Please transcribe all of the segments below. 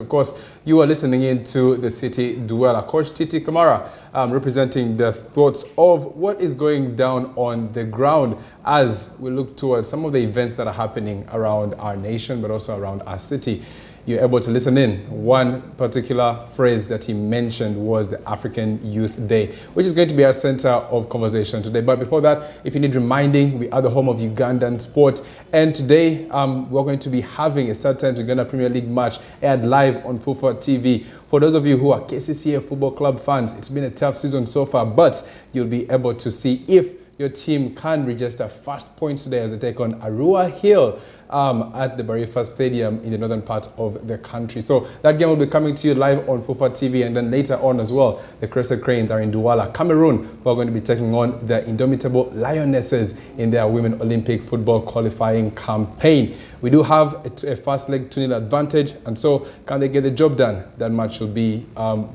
of course, you are listening in to the City Dweller. Coach Titi Kamara representing the thoughts of what is going down on the ground as we look towards some of the events that are happening around our nation, but also around our city. You're able to listen in. One particular phrase that he mentioned was the African Youth Day, which is going to be our center of conversation today. But before that, if you need reminding, we are the home of Ugandan sport. And today, we're going to be having a Start Times Uganda Premier League match aired live on FUFA TV. For those of you who are KCCA Football Club fans, it's been a tough season so far, but you'll be able to see if your team can register first points today as they take on Arua Hill at the Barifa Stadium in the northern part of the country. So that game will be coming to you live on FUFA TV, and then later on as well, the Crested Cranes are in Douala, Cameroon, who are going to be taking on the indomitable Lionesses in their Women Olympic football qualifying campaign. We do have a fast leg 2-0 advantage, and so can they get the job done? That match will be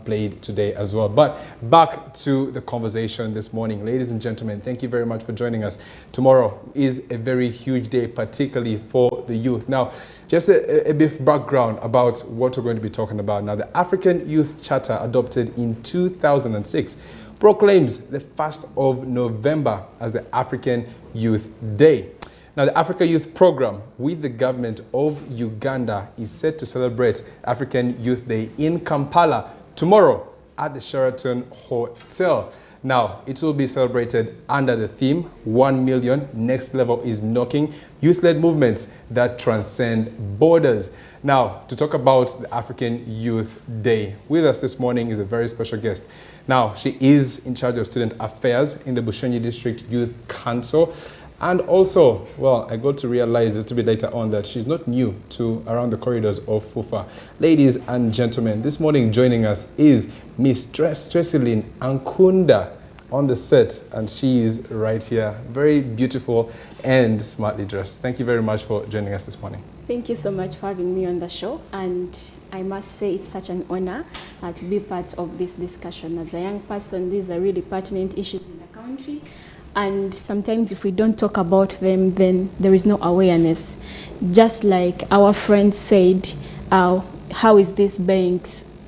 played today as well. But back to the conversation this morning. Ladies and gentlemen, thank you very much for joining us. Tomorrow is a very huge day, particularly for the youth. Now, just a bit of background about what we're going to be talking about. Now, the African Youth Charter, adopted in 2006, proclaims the 1st of November as the African Youth Day. Now, the Africa Youth Program with the government of Uganda is set to celebrate African Youth Day in Kampala tomorrow at the Sheraton Hotel. Now, it will be celebrated under the theme, 1 million, next level is knocking, youth-led movements that transcend borders. Now, to talk about the African Youth Day, with us this morning is a very special guest. Now, she is in charge of student affairs in the Bushenyi District Youth Council. And also, well, I got to realize a little bit later on that she's not new to around the corridors of FUFA. Ladies and gentlemen, this morning joining us is Mr Trassyleen Ankunda on the set, and she is right here, very beautiful and smartly dressed. Thank you very much for joining us this morning. Thank you so much for having me on the show, and I must say it's such an honor to be part of this discussion. As a young person, these are really pertinent issues in the country. And sometimes if we don't talk about them, then there is no awareness. Just like our friend said, how is this being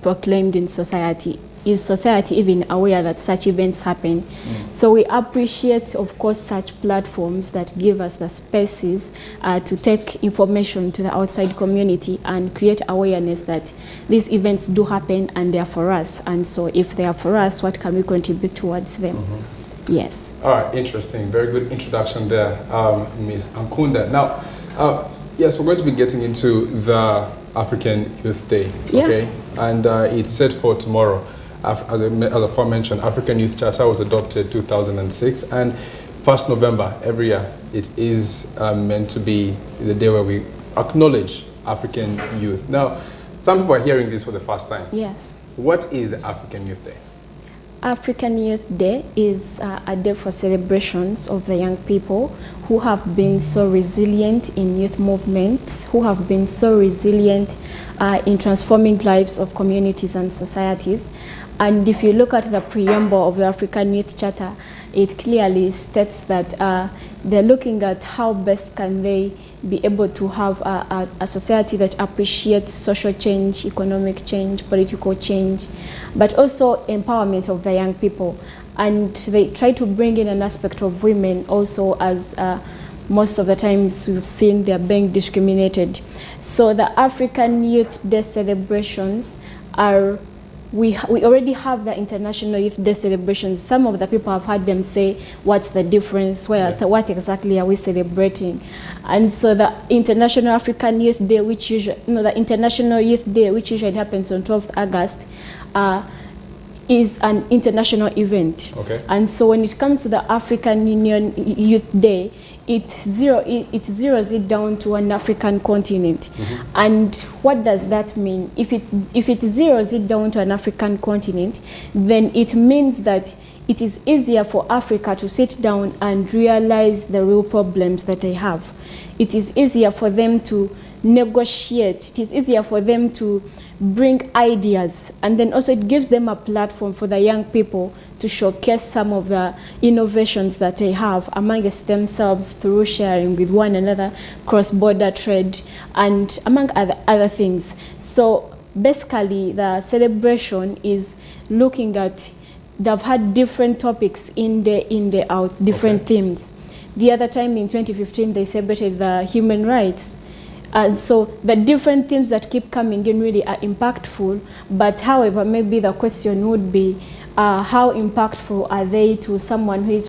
proclaimed in society? Is society even aware that such events happen? So we appreciate, of course, such platforms that give us the spaces to take information to the outside community and create awareness that these events do happen and they are for us. And so if they are for us, what can we contribute towards them? Yes. All right, interesting. Very good introduction there, Ms. Ankunda. Now, yes, we're going to be getting into the African Youth Day, okay? Yeah. And it's set for tomorrow. As I aforementioned, African Youth Charter was adopted 2006, and 1st November every year, it is meant to be the day where we acknowledge African youth. Now, some people are hearing this for the first time. Yes. What is the African Youth Day? African Youth Day is a day for celebrations of the young people who have been so resilient in youth movements, who have been so resilient in transforming lives of communities and societies. And if you look at the preamble of the African Youth Charter, it clearly states that they're looking at how best can they be able to have a society that appreciates social change, economic change, political change, but also empowerment of the young people. And they try to bring in an aspect of women also, as most of the times we've seen they're being discriminated. So the African Youth Day celebrations are, we already have the International Youth Day celebrations. Some of the people have heard them say, what's the difference? What exactly are we celebrating? And so the International African Youth Day, which usually, the International Youth Day, which usually happens on 12th August, is an international event. Okay. And so when it comes to the African Union Youth Day, it zeroes it down to an African continent. And what does that mean? If it zeroes it down to an African continent, then it means that it is easier for Africa to sit down and realize the real problems that they have. It is easier for them to negotiate. It is easier for them to bring ideas, and then also it gives them a platform for the young people to showcase some of the innovations that they have amongst themselves through sharing with one another, cross-border trade, and among other things. So basically the celebration is looking at, they've had different topics in the out, different themes. The other time in 2015 they celebrated the human rights. And so the different themes that keep coming in really are impactful, but however, maybe the question would be, how impactful are they to someone who is